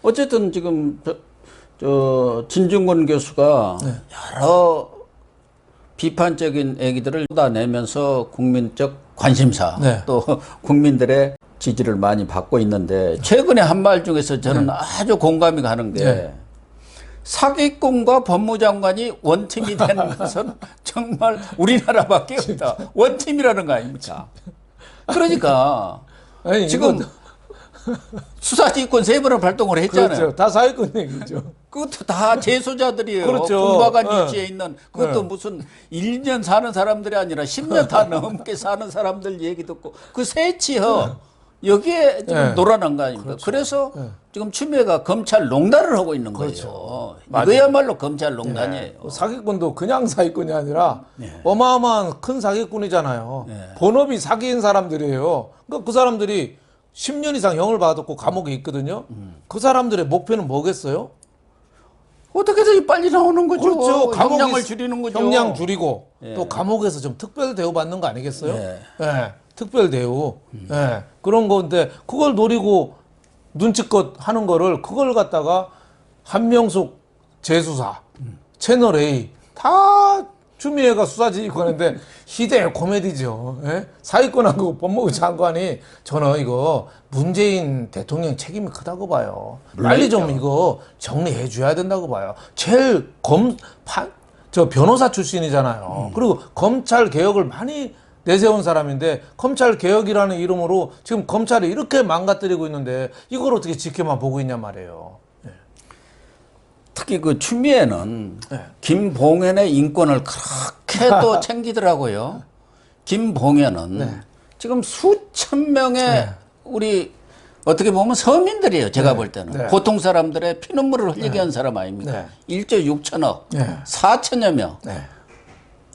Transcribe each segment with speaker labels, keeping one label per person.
Speaker 1: 어쨌든 지금 진중권 교수가
Speaker 2: 네.
Speaker 1: 여러 비판적인 얘기들을 쏟아내면서 국민적 관심사
Speaker 2: 네.
Speaker 1: 또 국민들의 지지를 많이 받고 있는데 최근에 한 말 중에서 저는 아주 공감이 가는 게
Speaker 2: 네.
Speaker 1: 사기꾼과 법무장관이 원팀이 되는 것은 정말 우리나라밖에 없다. 원팀이라는 거 아닙니까? 그러니까
Speaker 2: 아니,
Speaker 1: 지금 수사지휘권 3번을 발동을 했잖아요.
Speaker 2: 그렇죠. 다 사기꾼 얘기죠.
Speaker 1: 그것도 다 재소자들이에요.
Speaker 2: 그렇죠.
Speaker 1: 군박한 위치에 있는 그것도 무슨 1년 사는 사람들이 아니라 10년 다 넘게 사는 사람들 얘기 듣고 그 새치어 여기에 지금 놀아난 거 아닙니까?
Speaker 2: 그렇죠.
Speaker 1: 그래서 지금 추미애가 검찰 농단을 하고 있는 거죠. 이거야말로 검찰 농단이에요.
Speaker 2: 사기꾼도 그냥 사기꾼이 아니라 어마어마한 큰 사기꾼이잖아요. 본업이 사기인 사람들이에요. 그러니까 그 사람들이 10년 이상 형을 받았고 감옥에 있거든요. 그 사람들의 목표는 뭐겠어요?
Speaker 1: 어떻게든 빨리 나오는 거죠.
Speaker 2: 그렇죠.
Speaker 1: 형량을 줄이는 거죠.
Speaker 2: 형량 줄이고 또 감옥에서 좀 특별 대우 받는 거 아니겠어요? 예. 특별 대우. 예. 그런 건데 그걸 노리고 눈치껏 하는 거를 그걸 갖다가 한명숙 재수사, 채널 A 다 추미애가 수사지휘권인데 희대의 코미디죠. 예? 사기꾼하고 법무부 장관이 저는 이거 문재인 대통령 책임이 크다고 봐요. 빨리 좀 이거 정리해 줘야 된다고 봐요. 제일 저 변호사 출신이잖아요. 그리고 검찰 개혁을 많이 내세운 사람인데 검찰 개혁이라는 이름으로 지금 검찰이 이렇게 망가뜨리고 있는데 이걸 어떻게 지켜만 보고 있냔 말이에요.
Speaker 1: 특히 그 추미애는 김봉현의 인권을 그렇게 또 챙기더라고요. 김봉현은 지금 수천 명의 우리 어떻게 보면 서민들이에요. 제가 볼 때는. 보통 사람들의 피눈물을 흘리게 한 사람 아닙니까? 1조 6천억, 4천여 명.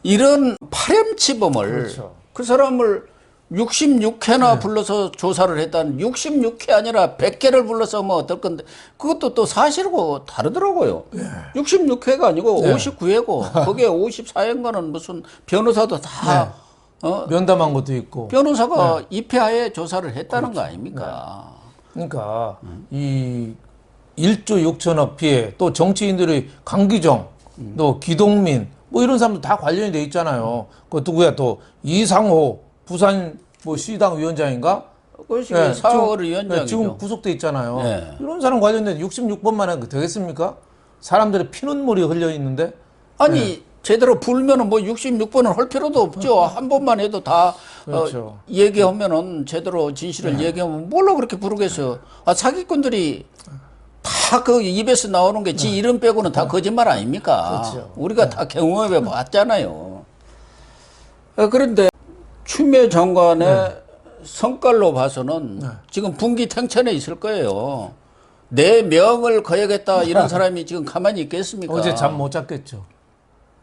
Speaker 1: 이런 파렴치범을 그 사람을 66회나 불러서 조사를 했다는 66회 아니라 100회를 불러서 하면 어떨 건데 그것도 또 사실하고 다르더라고요. 66회가 아니고 59회고 거기에 54회인가는 무슨 변호사도 다
Speaker 2: 면담한 것도 있고
Speaker 1: 변호사가 입회하에 조사를 했다는 거 아닙니까?
Speaker 2: 그러니까 이 1조 6천억 피해 또 정치인들의 강기정 또 기동민 뭐 이런 사람들 다 관련이 돼 있잖아요. 그 누구야 또 이상호 부산 뭐 시당 위원장인가?
Speaker 1: 그것이 사월 위원장이죠.
Speaker 2: 지금 구속돼 있잖아요. 이런 사람 관련된 66번만 하면 되겠습니까? 사람들의 피눈물이 흘려 있는데
Speaker 1: 아니 제대로 불면은 뭐 66번을 할 필요도 없죠. 한 번만 해도 다
Speaker 2: 그렇죠.
Speaker 1: 얘기하면은 제대로 진실을 얘기하면 뭘로 그렇게 부르겠어요. 아 사기꾼들이 다 그 입에서 나오는 게 지 이름 빼고는 다 거짓말 아닙니까?
Speaker 2: 그렇죠.
Speaker 1: 우리가 다 경험해 봤잖아요. 그런데 추미애 장관의 성깔로 봐서는 지금 분기탱천에 있을 거예요. 내 명을 거야겠다 이런 사람이 지금 가만히 있겠습니까?
Speaker 2: 어제 잠 못 잤겠죠.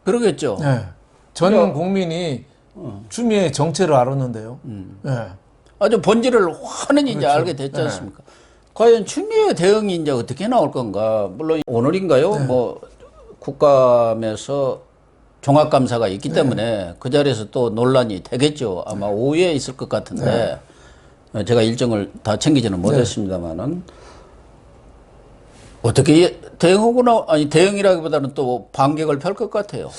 Speaker 1: 그러겠죠.
Speaker 2: 전 국민이 추미애 정체를 알았는데요.
Speaker 1: 아주 본질을 환히 이제 알게 됐지 않습니까? 과연 추미애 대응이 이제 어떻게 나올 건가? 물론 오늘인가요? 뭐 국감에서 종합감사가 있기 때문에 그 자리에서 또 논란이 되겠죠. 아마 오후에 있을 것 같은데 제가 일정을 다 챙기지는 못했습니다만은 어떻게 대응하거나 아니 대응이라기보다는 또 반격을 펼 것 같아요.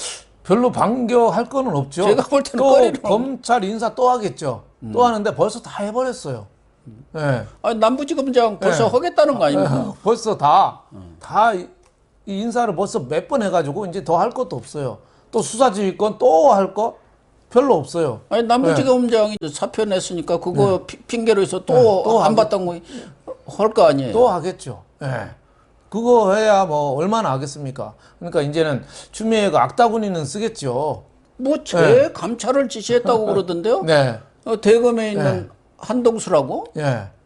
Speaker 2: 별로 반격할 거는 없죠.
Speaker 1: 제가 볼 때는
Speaker 2: 또
Speaker 1: 꺼리는
Speaker 2: 검찰 인사 또 하겠죠. 또 하는데 벌써 다 해버렸어요.
Speaker 1: 아니, 남부지검장 벌써 하겠다는 거 아닙니까?
Speaker 2: 벌써 이 인사를 벌써 몇 번 해가지고 이제 더 할 것도 없어요. 또 수사지휘권 또 할 거 별로 없어요.
Speaker 1: 아니 남부지검장이 사표 냈으니까 그거 핑계로 해서 또 한바탕 할 거 아니에요.
Speaker 2: 또 하겠죠. 그거 해야 뭐 얼마나 하겠습니까? 그러니까 이제는 추미애가 악다구니는 쓰겠죠.
Speaker 1: 뭐 제 감찰을 지시했다고 그러던데요. 대검에 있는 한동수라고?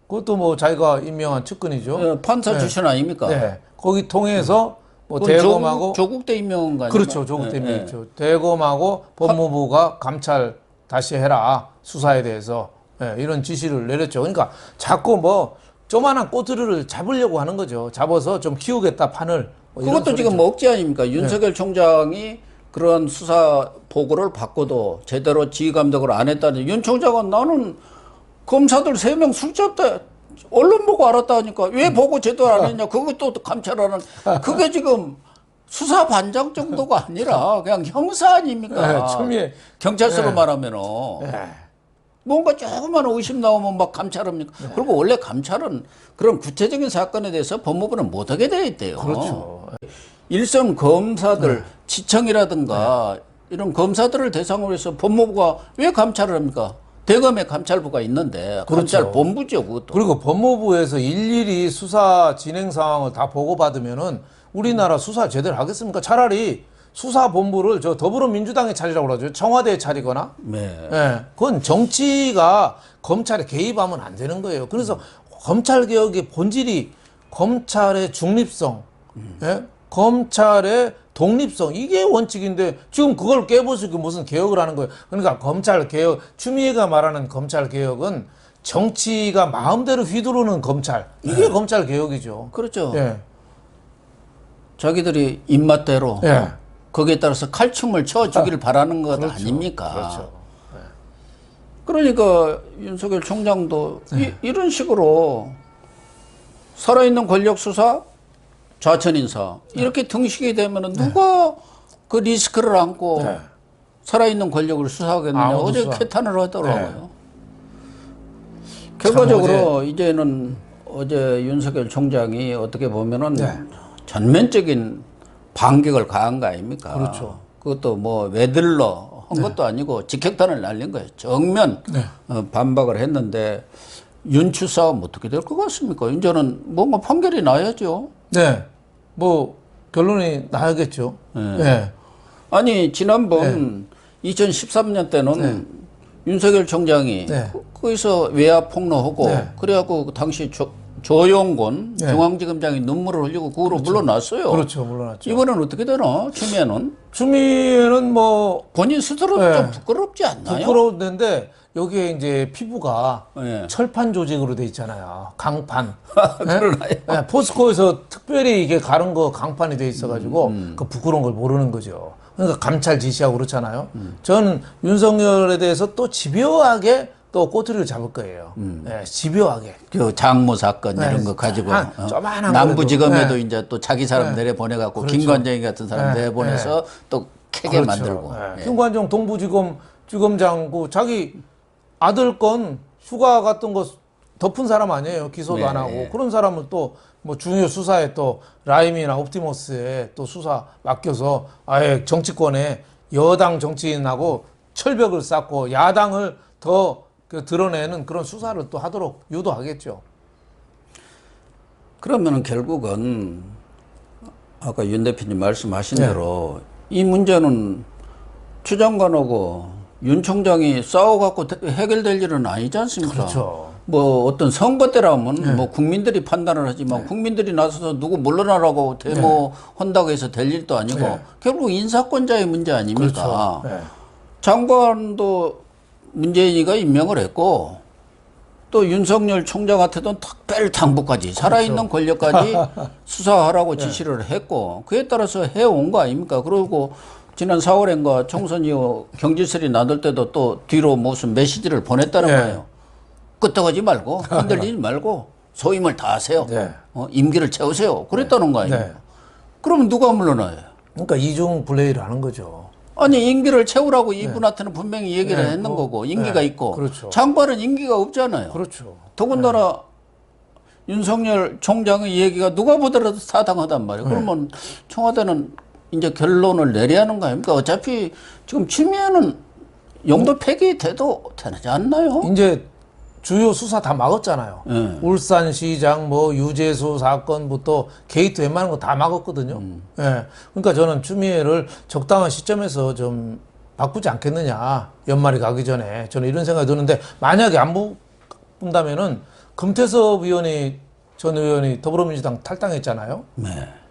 Speaker 2: 그것도 뭐 자기가 임명한 측근이죠.
Speaker 1: 판사 출신 아닙니까?
Speaker 2: 거기 통해서 뭐 대검하고
Speaker 1: 조국대 임명한 거 아닙니까?
Speaker 2: 그렇죠. 조국대 임명했죠. 대검하고 법무부가 감찰 다시 해라 수사에 대해서 이런 지시를 내렸죠. 그러니까 자꾸 뭐 조만한 꼬투리를 잡으려고 하는 거죠. 잡아서 좀 키우겠다 판을. 뭐
Speaker 1: 그것도 지금 뭐 억지 아닙니까? 윤석열 총장이 그런 수사 보고를 받고도 제대로 지휘 감독을 안 했다니. 윤 총장은 나는 검사들 3명 술잡다 언론 보고 알았다니까 왜 보고 제대로 안 했냐 그것도 감찰하는 그게 지금 수사 반장 정도가 아니라 그냥 형사 아닙니까?
Speaker 2: 추미애
Speaker 1: 경찰서로 말하면은 뭔가 조그만 의심 나오면 막 감찰합니까? 그리고 원래 감찰은 그런 구체적인 사건에 대해서 법무부는 못하게 되어 있대요.
Speaker 2: 그렇죠.
Speaker 1: 일선 검사들 지청이라든가 이런 검사들을 대상으로 해서 법무부가 왜 감찰을 합니까? 대검에 감찰부가 있는데 감찰 본부죠, 그것도.
Speaker 2: 그리고 법무부에서 일일이 수사 진행 상황을 다 보고받으면은 우리나라 수사 제대로 하겠습니까? 차라리 수사본부를 저 더불어민주당에 차리라고 그러죠. 청와대에 차리거나.
Speaker 1: 네.
Speaker 2: 예. 그건 정치가 검찰에 개입하면 안 되는 거예요. 그래서 검찰개혁의 본질이 검찰의 중립성, 예? 검찰의 독립성, 이게 원칙인데 지금 그걸 깨부수고 무슨 개혁을 하는 거예요. 그러니까 검찰개혁, 추미애가 말하는 검찰개혁은 정치가 마음대로 휘두르는 검찰, 이게 검찰개혁이죠.
Speaker 1: 그렇죠.
Speaker 2: 예.
Speaker 1: 자기들이 입맛대로
Speaker 2: 예.
Speaker 1: 거기에 따라서 칼춤을 쳐주기를 바라는 것
Speaker 2: 그렇죠.
Speaker 1: 아닙니까?
Speaker 2: 그렇죠.
Speaker 1: 그러니까 윤석열 총장도 이런 식으로 살아있는 권력 수사, 좌천 인사 이렇게 등식이 되면은 누가 그 리스크를 안고 살아있는 권력을 수사하겠느냐
Speaker 2: 아무도
Speaker 1: 어제
Speaker 2: 수사.
Speaker 1: 개탄을 하더라고요. 결과적으로 이제는 어제 윤석열 총장이 어떻게 보면은 전면적인 반격을 가한 거 아닙니까?
Speaker 2: 그렇죠.
Speaker 1: 그것도 뭐 외들러 한 것도 아니고 직격탄을 날린 거예요. 정면 반박을 했는데 윤추 싸움 어떻게 될 것 같습니까? 이제는 뭔가 판결이 나야죠.
Speaker 2: 네. 뭐 결론이 나야겠죠. 네.
Speaker 1: 아니 지난번 2013년 때는 윤석열 총장이 거기서 외압 폭로하고 그래갖고 그 당시 조용곤 중앙지검장이 눈물을 흘리고 그 후로 물러났어요.
Speaker 2: 그렇죠. 물러났죠.
Speaker 1: 이번엔 어떻게 되나? 추미애는?
Speaker 2: 추미애는 뭐
Speaker 1: 본인 스스로 좀 부끄럽지 않나요?
Speaker 2: 부끄러운데 여기에 이제 피부가
Speaker 1: 네.
Speaker 2: 철판 조직으로 돼 있잖아요. 강판.
Speaker 1: 그러나요?
Speaker 2: 네, 포스코에서 특별히 이게 가른 거 강판이 돼 있어가지고 그 부끄러운 걸 모르는 거죠. 그러니까 감찰 지시하고 그렇잖아요. 저는 윤석열에 대해서 또 집요하게 또 꼬투리를 잡을 거예요. 네, 집요하게.
Speaker 1: 그 장모 사건 이런 거 가지고
Speaker 2: 조만한
Speaker 1: 남부지검에도 이제 또 자기 사람 내려보내갖고 김관정이 같은 사람 내보내서 또 캐게 만들고.
Speaker 2: 김관정 동부지검 지검장고 자기 아들 건 휴가 같은 거 덮은 사람 아니에요. 기소도 안 하고. 그런 사람을 또 뭐 중요 수사에 또 라임이나 옵티머스에 또 수사 맡겨서 아예 정치권에 여당 정치인하고 철벽을 쌓고 야당을 더 드러내는 그런 수사를 또 하도록 유도하겠죠.
Speaker 1: 그러면은 결국은 아까 윤 대표님 말씀하신 대로 이 문제는 추 장관하고 윤 총장이 싸워갖고 해결될 일은 아니지 않습니까?
Speaker 2: 그렇죠.
Speaker 1: 뭐 어떤 선거 때라면 뭐 국민들이 판단을 하지만 국민들이 나서서 누구 물러나라고 데모한다고 해서 될 일도 아니고 결국 인사권자의 문제 아닙니까?
Speaker 2: 그렇죠.
Speaker 1: 장관도 문재인이가 임명을 했고 또 윤석열 총장한테도 특별 당부까지 살아있는 권력까지 수사하라고 지시를 했고 그에 따라서 해온 거 아닙니까? 그리고 지난 4월엔가 총선 이후 경질설이 나돌 때도 또 뒤로 무슨 메시지를 보냈다는 거예요. 끄떡하지 말고 흔들리지 말고 소임을 다하세요. 임기를 채우세요. 그랬다는 거 아닙니까? 그러면 누가 물러나요?
Speaker 2: 그러니까 이중 플레이를 하는 거죠.
Speaker 1: 아니 임기를 채우라고 이분한테는 분명히 얘기를 했는 거고 임기가 있고
Speaker 2: 그렇죠.
Speaker 1: 장관은 임기가 없잖아요.
Speaker 2: 그렇죠.
Speaker 1: 더군다나 윤석열 총장의 얘기가 누가 보더라도 타당하단 말이에요. 그러면 청와대는 이제 결론을 내려야 하는 거 아닙니까? 어차피 지금 추미애는 영도 폐기돼도 되지 않나요?
Speaker 2: 이제 주요 수사 다 막았잖아요. 울산시장 뭐 유재수 사건부터 게이트 웬만한 거 다 막았거든요. 그러니까 저는 추미애를 적당한 시점에서 좀 바꾸지 않겠느냐. 연말이 가기 전에 저는 이런 생각이 드는데 만약에 안 바꾼다면은 금태섭 전 의원이 더불어민주당 탈당했잖아요.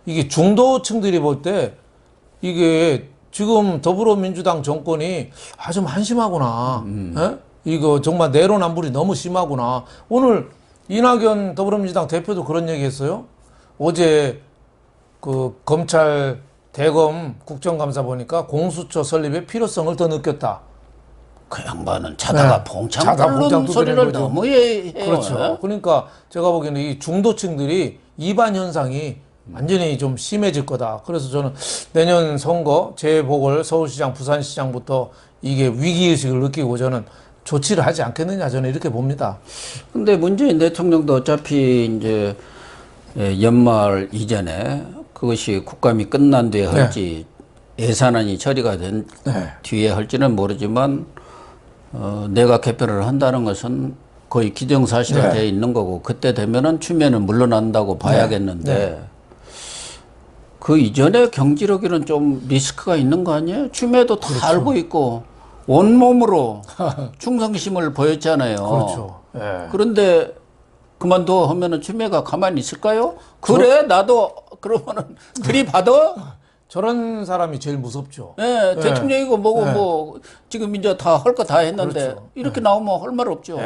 Speaker 2: 이게 중도층들이 볼 때 이게 지금 더불어민주당 정권이 좀 한심하구나. 이거 정말 내로남불이 너무 심하구나. 오늘 이낙연 더불어민주당 대표도 그런 얘기 했어요. 어제 그 검찰 대검 국정감사 보니까 공수처 설립의 필요성을 더 느꼈다.
Speaker 1: 그 양반은 자다가 봉창
Speaker 2: 자다 봉창
Speaker 1: 뚫는
Speaker 2: 두드리는
Speaker 1: 소리를
Speaker 2: 거죠.
Speaker 1: 너무 해요.
Speaker 2: 그렇죠. 그러니까 제가 보기에는 이 중도층들이 이반 현상이 완전히 좀 심해질 거다. 그래서 저는 내년 선거 재보궐 서울시장, 부산시장부터 이게 위기의식을 느끼고 저는 조치를 하지 않겠느냐 저는 이렇게 봅니다.
Speaker 1: 근데 문재인 대통령도 어차피 이제 연말 이전에 그것이 국감이 끝난 뒤에 할지 예산안이 처리가 된 뒤에 할지는 모르지만 내각 개편을 한다는 것은 거의 기정사실화되어 있는 거고 그때 되면은 추미애는 물러난다고 봐야겠는데 그 이전에 경질하기는 좀 리스크가 있는 거 아니에요? 추미애도 다
Speaker 2: 그렇죠.
Speaker 1: 알고 있고 온몸으로 충성심을 보였잖아요.
Speaker 2: 그렇죠.
Speaker 1: 그런데 그만둬 하면은 추미애가 가만히 있을까요? 그래 나도 그러면은 들이받아?
Speaker 2: 저런 사람이 제일 무섭죠.
Speaker 1: 네, 대통령이고 뭐고 뭐 지금 이제 다 할 거 다 했는데
Speaker 2: 그렇죠.
Speaker 1: 이렇게 나오면 할 말 없죠.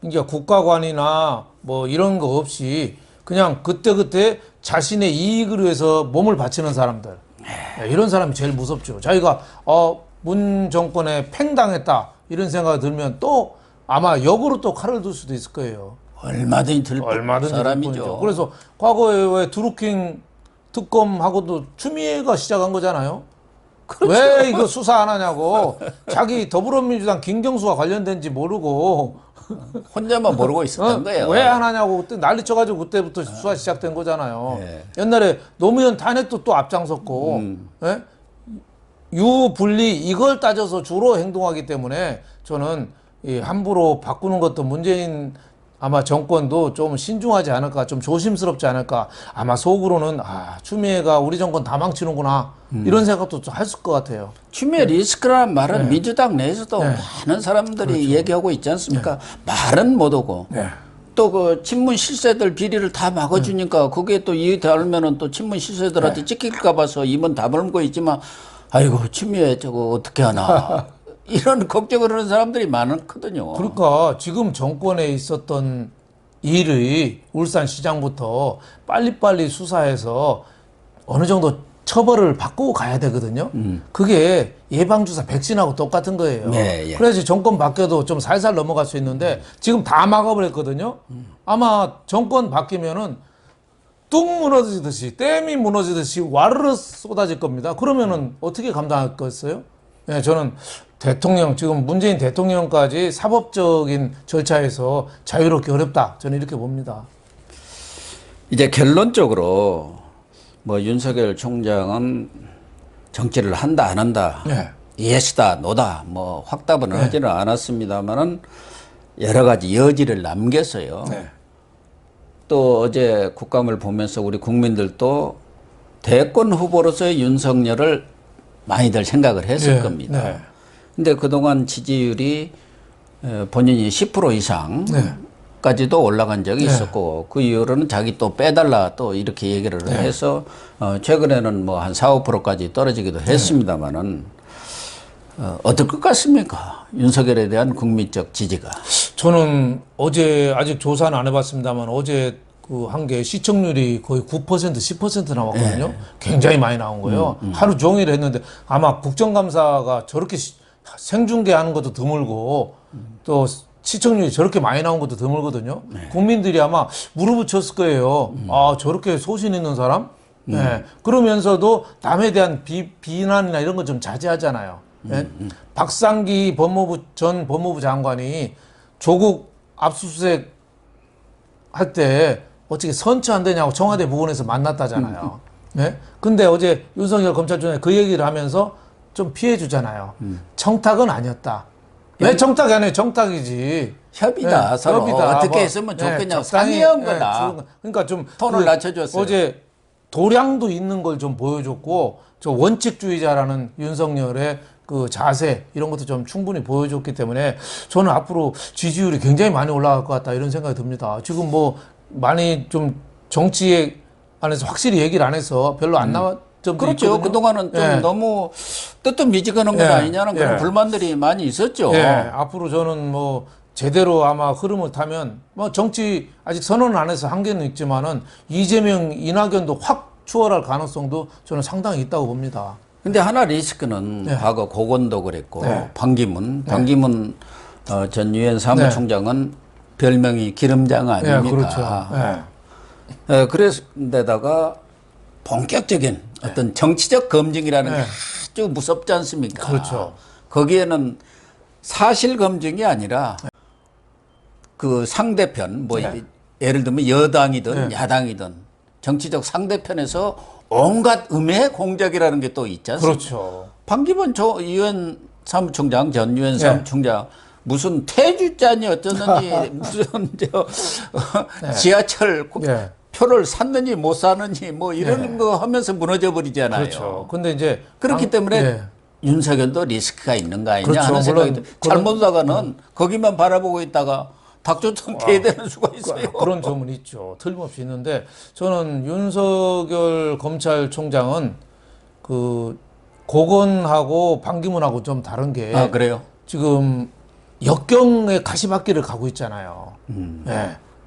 Speaker 2: 그러니까 국가관이나 뭐 이런 거 없이 그냥 그때그때 자신의 이익을 위해서 몸을 바치는 사람들. 이런 사람이 제일 무섭죠. 자기가 문 정권에 팽당했다 이런 생각이 들면 또 아마 역으로 또 칼을 들 수도 있을 거예요.
Speaker 1: 얼마든지 들 사람이죠.
Speaker 2: 뿐이죠. 그래서 과거에 왜 드루킹 특검하고도 추미애가 시작한 거잖아요. 그렇죠. 왜 이거 수사 안 하냐고. 자기 더불어민주당 김경수와 관련된지 모르고
Speaker 1: 혼자만 모르고 있었던 거예요.
Speaker 2: 왜 안 하냐고 그때 난리 쳐가지고 그때부터 수사 시작된 거잖아요. 옛날에 노무현 탄핵도 또 앞장섰고 예? 유분리 이걸 따져서 주로 행동하기 때문에 저는 함부로 바꾸는 것도 문재인 아마 정권도 좀 신중하지 않을까, 좀 조심스럽지 않을까. 아마 속으로는 추미애가 우리 정권 다 망치는구나 이런 생각도 좀 했을 것 같아요.
Speaker 1: 추미애 리스크라는 말은 민주당 내에서도 많은 사람들이 얘기하고 있지 않습니까? 말은 못하고 또 그 친문 실세들 비리를 다 막아주니까 그게 또 이에 닿으면은 또 친문 실세들한테 찍힐까 봐서 입은 다물고 있지만 아이고 추미애 저거 어떻게 하나 이런 걱정을 하는 사람들이 많거든요.
Speaker 2: 그러니까 지금 정권에 있었던 일의 울산시장부터 빨리빨리 수사해서 어느 정도 처벌을 받고 가야 되거든요. 그게 예방주사 백신하고 똑같은 거예요. 그래야지 정권 바뀌어도 좀 살살 넘어갈 수 있는데 지금 다 막아버렸거든요. 아마 정권 바뀌면은 뚝 무너지듯이 댐이 무너지듯이 와르르 쏟아질 겁니다. 그러면은 어떻게 감당하겠어요? 네, 저는 대통령 지금 문재인 대통령까지 사법적인 절차에서 자유롭기 어렵다. 저는 이렇게 봅니다.
Speaker 1: 이제 결론적으로 뭐 윤석열 총장은 정치를 한다 안 한다 예스다 노다 뭐 확답은 하지는 않았습니다만은 여러 가지 여지를 남겼어요. 또 어제 국감을 보면서 우리 국민들도 대권 후보로서의 윤석열을 많이들 생각을 했을 겁니다. 근데 그동안 지지율이 본인이 10% 이상까지도 올라간 적이 있었고 그 이후로는 자기 또 빼달라 또 이렇게 얘기를 해서 최근에는 뭐 한 4, 5%까지 떨어지기도 했습니다만은 어떨 것 같습니까? 윤석열에 대한 국민적 지지가.
Speaker 2: 저는 어제 아직 조사는 안 해봤습니다만 어제 그 한 게 시청률이 거의 9% 10% 나왔거든요. 굉장히 많이 나온 거예요. 하루 종일 했는데 아마 국정감사가 저렇게 생중계하는 것도 드물고 또 시청률이 저렇게 많이 나온 것도 드물거든요. 국민들이 아마 무릎을 쳤을 거예요. 저렇게 소신 있는 사람? 그러면서도 남에 대한 비난이나 이런 거 좀 자제하잖아요. 박상기 전 법무부 장관이 조국 압수수색 할 때 어떻게 선처 안 되냐고 청와대 부근에서 만났다잖아요. 근데 어제 윤석열 검찰총장이 그 얘기를 하면서 좀 피해 주잖아요. 청탁은 아니었다. 왜 청탁이 아니에요? 청탁이지.
Speaker 1: 협의다. 서로
Speaker 2: 협의다.
Speaker 1: 어떻게
Speaker 2: 뭐,
Speaker 1: 했으면 좋겠냐고
Speaker 2: 적당히,
Speaker 1: 상의한 거다.
Speaker 2: 그러니까 좀
Speaker 1: 톤을 낮춰줬어요.
Speaker 2: 어제 도량도 있는 걸 좀 보여줬고 저 원칙주의자라는 윤석열의 그 자세 이런 것도 좀 충분히 보여줬기 때문에 저는 앞으로 지지율이 굉장히 많이 올라갈 것 같다 이런 생각이 듭니다. 지금 뭐 많이 좀 정치에 안에서 확실히 얘기를 안 해서 별로 안 나왔 점도
Speaker 1: 그렇죠.
Speaker 2: 있거든요.
Speaker 1: 그동안은 좀 너무 뜨뜻미지근한 것 아니냐는 그런 불만들이 많이 있었죠.
Speaker 2: 앞으로 저는 뭐 제대로 아마 흐름을 타면 뭐 정치 아직 선언을 안 해서 한계는 있지만은 이재명, 이낙연도 확 추월할 가능성도 저는 상당히 있다고 봅니다.
Speaker 1: 근데 하나 리스크는 과거 고건도 그랬고 반기문 전 유엔 사무총장은 별명이 기름장 아닙니까?
Speaker 2: 그렇죠.
Speaker 1: 그래서데다가 본격적인 어떤 정치적 검증이라는 게 아주 무섭지 않습니까?
Speaker 2: 그렇죠.
Speaker 1: 거기에는 사실 검증이 아니라 그 상대편 예를 들면 여당이든 야당이든 정치적 상대편에서 온갖 음해 공작이라는 게 또 있지 않습니까?
Speaker 2: 그렇죠.
Speaker 1: 반기문 유엔 사무총장 전 유엔 사무총장 무슨 퇴주잔이 어쩌는지 무슨 지하철 표를 샀느니 못 사느니 뭐 이런 거 하면서 무너져 버리잖아요.
Speaker 2: 그렇죠. 근데 이제
Speaker 1: 그렇기 때문에 윤석열도 리스크가 있는 거 아니냐
Speaker 2: 그렇죠.
Speaker 1: 하는 생각이 잘못하다가는 거기만 바라보고 있다가 닭조청 개되는 수가 있어요.
Speaker 2: 그런 점은 있죠. 틀림없이 있는데 저는 윤석열 검찰총장은 그 고건하고 반기문하고 좀 다른 게
Speaker 1: 그래요?
Speaker 2: 지금 역경의 가시밭길을 가고 있잖아요.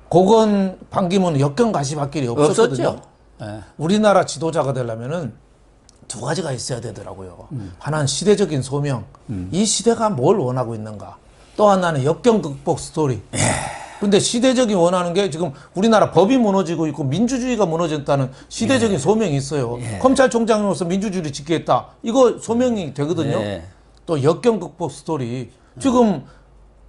Speaker 2: 고건 반기문은 역경 가시밭길이 없었거든요. 우리나라 지도자가 되려면은 두 가지가 있어야 되더라고요. 하나는 시대적인 소명. 이 시대가 뭘 원하고 있는가. 또 하나는 역경 극복 스토리. 근데 시대적인 원하는 게 지금 우리나라 법이 무너지고 있고 민주주의가 무너졌다는 시대적인 소명이 있어요. 검찰총장으로서 민주주의를 지키겠다. 이거 소명이 되거든요. 또 역경 극복 스토리. 지금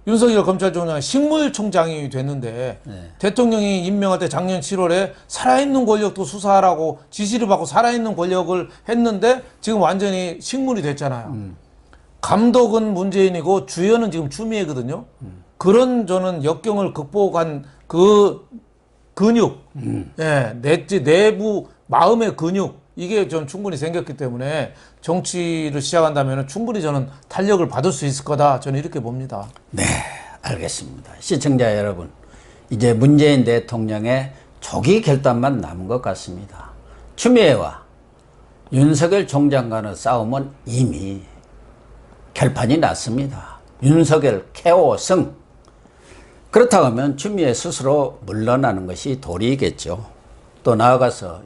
Speaker 2: 윤석열 검찰총장이 식물총장이 됐는데 대통령이 임명할 때 작년 7월에 살아있는 권력도 수사하라고 지시를 받고 살아있는 권력을 했는데 지금 완전히 식물이 됐잖아요. 감독은 문재인이고 주연은 지금 추미애거든요. 그런 저는 역경을 극복한 그 근육, 내부 마음의 근육, 이게 좀 충분히 생겼기 때문에 정치를 시작한다면 충분히 저는 탄력을 받을 수 있을 거다. 저는 이렇게 봅니다.
Speaker 1: 네, 알겠습니다. 시청자 여러분, 이제 문재인 대통령의 조기 결단만 남은 것 같습니다. 추미애와 윤석열 총장 간의 싸움은 이미 결판이 났습니다. 윤석열 KO 승. 그렇다고 하면 추미애 스스로 물러나는 것이 도리겠죠. 또 나아가서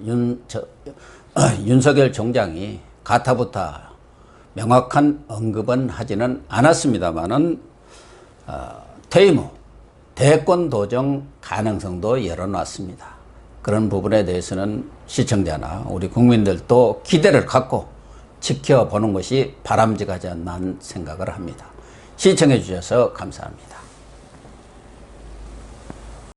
Speaker 1: 윤석열 총장이 가타부타 명확한 언급은 하지는 않았습니다만은 퇴임 후 대권 도정 가능성도 열어놨습니다. 그런 부분에 대해서는 시청자나 우리 국민들도 기대를 갖고 지켜보는 것이 바람직하지 않나 생각을 합니다. 시청해 주셔서 감사합니다.